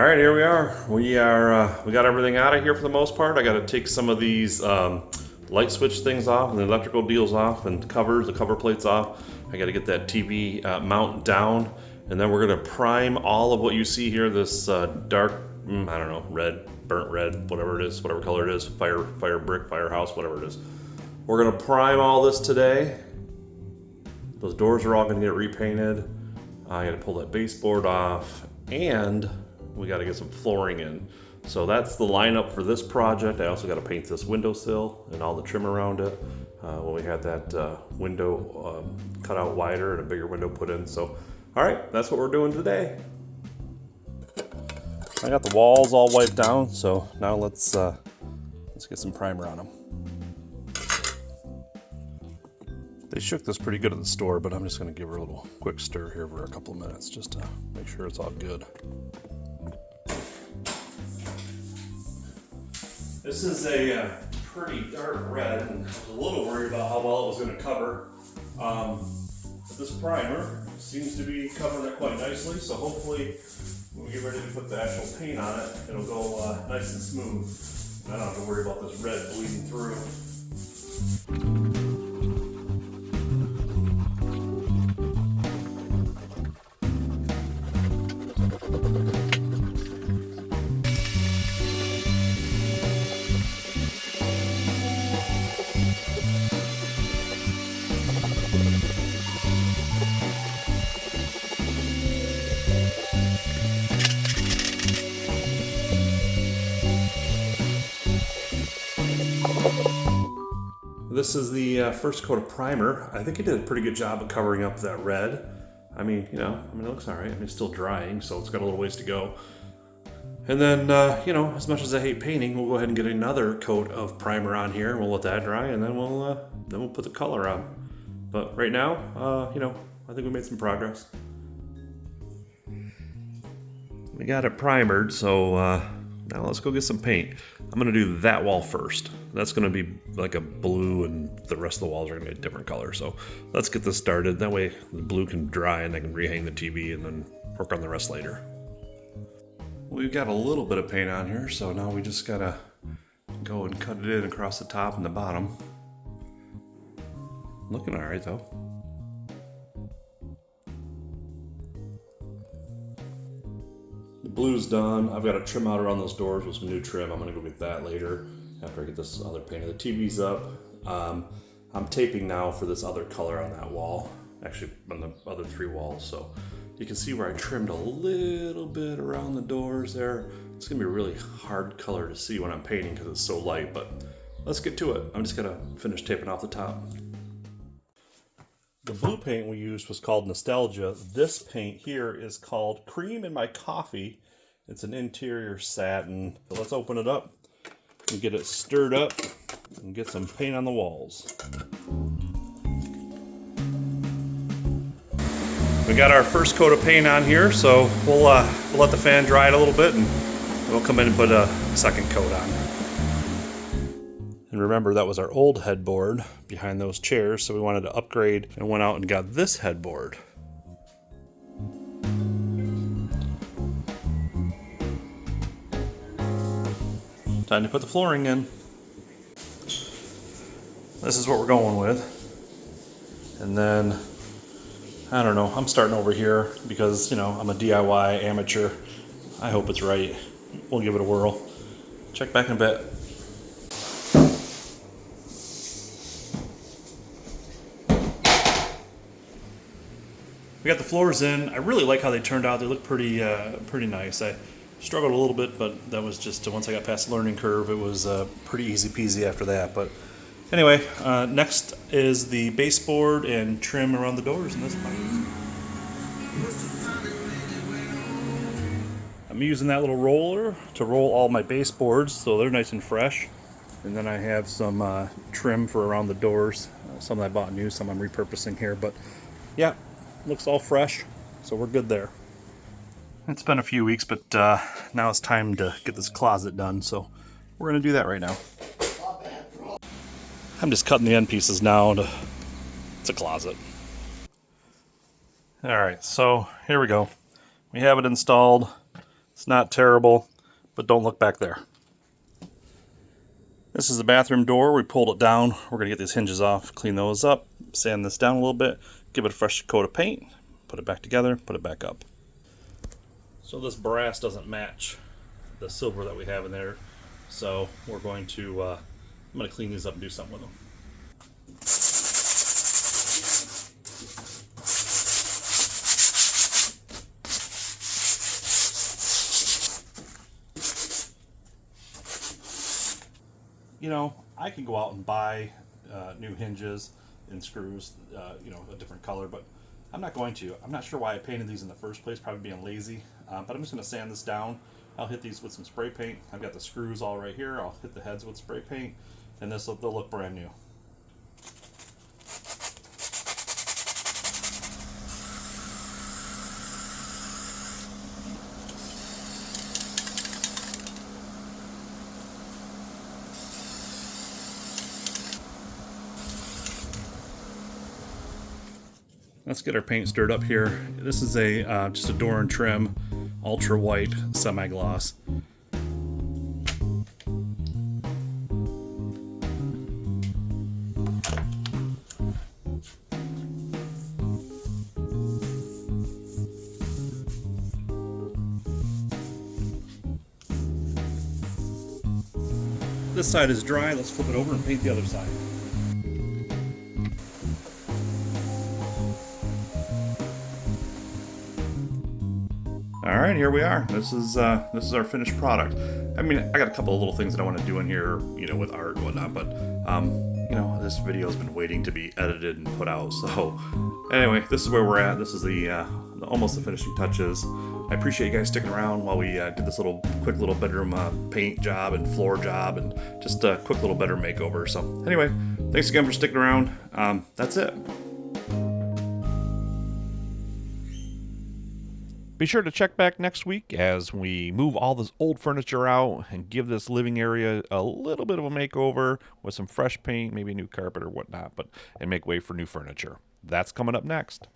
All right, here we are. We got everything out of here for the most part. I got to take some of these light switch things off and the electrical deals off and the cover plates off. I got to get that TV mount down, and then we're gonna prime all of what you see here. This dark, I don't know, red, burnt red, whatever it is, whatever color it is, fire brick, firehouse, whatever it is. We're gonna prime all this today. Those doors are all gonna get repainted. I got to pull that baseboard off, and we got to get some flooring in. So that's the lineup for this project. I also got to paint this windowsill and all the trim around it. When we had that window cut out wider and a bigger window put in. So, all right, that's what we're doing today. I got the walls all wiped down, so now let's get some primer on them. They shook this pretty good at the store, but I'm just going to give her a little quick stir here for a couple of minutes just to make sure it's all good. This is a pretty dark red, and I was a little worried about how well it was going to cover. This primer seems to be covering it quite nicely, so hopefully when we get ready to put the actual paint on it, it'll go nice and smooth. I don't have to worry about this red bleeding through. This is the first coat of primer. I think it did a pretty good job of covering up that red. I mean, it looks all right. I mean, it's still drying, so it's got a little ways to go. And then, as much as I hate painting, we'll go ahead and get another coat of primer on here. We'll let that dry, and then we'll put the color on. But right now, I think we made some progress. We got it primered, so now let's go get some paint. I'm gonna do that wall first. That's gonna be like a blue, and the rest of the walls are gonna be a different color. So let's get this started. That way the blue can dry and I can rehang the TV and then work on the rest later. We've got a little bit of paint on here, so now we just gotta go and cut it in across the top and the bottom. Looking all right though. Blue's done. I've got to trim out around those doors with some new trim. I'm going to go get that later after I get this other painted. The TV's up. I'm taping now for this other color on that wall, actually on the other three walls. So you can see where I trimmed a little bit around the doors there. It's going to be a really hard color to see when I'm painting because it's so light, but let's get to it. I'm just going to finish taping off the top. The blue paint we used was called Nostalgia. This paint here is called Cream in My Coffee. It's an interior satin. So let's open it up and get it stirred up and get some paint on the walls. We got our first coat of paint on here, so we'll let the fan dry it a little bit and we'll come in and put a second coat on. And remember, that was our old headboard behind those chairs, so we wanted to upgrade and went out and got this headboard. Time to put the flooring in. This is what we're going with. And then, I don't know, I'm starting over here because, I'm a DIY amateur. I hope it's right. We'll give it a whirl. Check back in a bit. We got the floors in. I really like how they turned out. They look pretty nice. I struggled a little bit, but that was just once I got past the learning curve, it was pretty easy peasy after that. But anyway, next is the baseboard and trim around the doors in this part. I'm using that little roller to roll all my baseboards so they're nice and fresh. And then I have some trim for around the doors. Some that I bought new, some I'm repurposing here. But yeah. Looks all fresh, so we're good there. It's been a few weeks, but now it's time to get this closet done, so we're going to do that right now. I'm just cutting the end pieces now. It's a closet. Alright, so here we go. We have it installed. It's not terrible, but don't look back there. This is the bathroom door. We pulled it down. We're going to get these hinges off, clean those up, sand this down a little bit, give it a fresh coat of paint, put it back together, put it back up. So this brass doesn't match the silver that we have in there, so we're going to I'm going to clean these up and do something with them. You know, I can go out and buy new hinges and screws, you know, a different color, but I'm not going to. I'm not sure why I painted these in the first place, probably being lazy, but I'm just going to sand this down. I'll hit these with some spray paint. I've got the screws all right here. I'll hit the heads with spray paint, and they'll look brand new. Let's get our paint stirred up here. This is a just a door and trim, ultra white semi-gloss. This side is dry. Let's flip it over and paint the other side. All right, here we are. This is our finished product. I mean, I got a couple of little things that I want to do in here, you know, with art and whatnot, but you know, this video has been waiting to be edited and put out. So anyway, this is where we're at. This is the almost the finishing touches. I appreciate you guys sticking around while we did this quick little bedroom paint job and floor job and just a quick little bedroom makeover. So anyway, thanks again for sticking around. That's it. Be sure to check back next week as we move all this old furniture out and give this living area a little bit of a makeover with some fresh paint, maybe a new carpet or whatnot, and make way for new furniture. That's coming up next.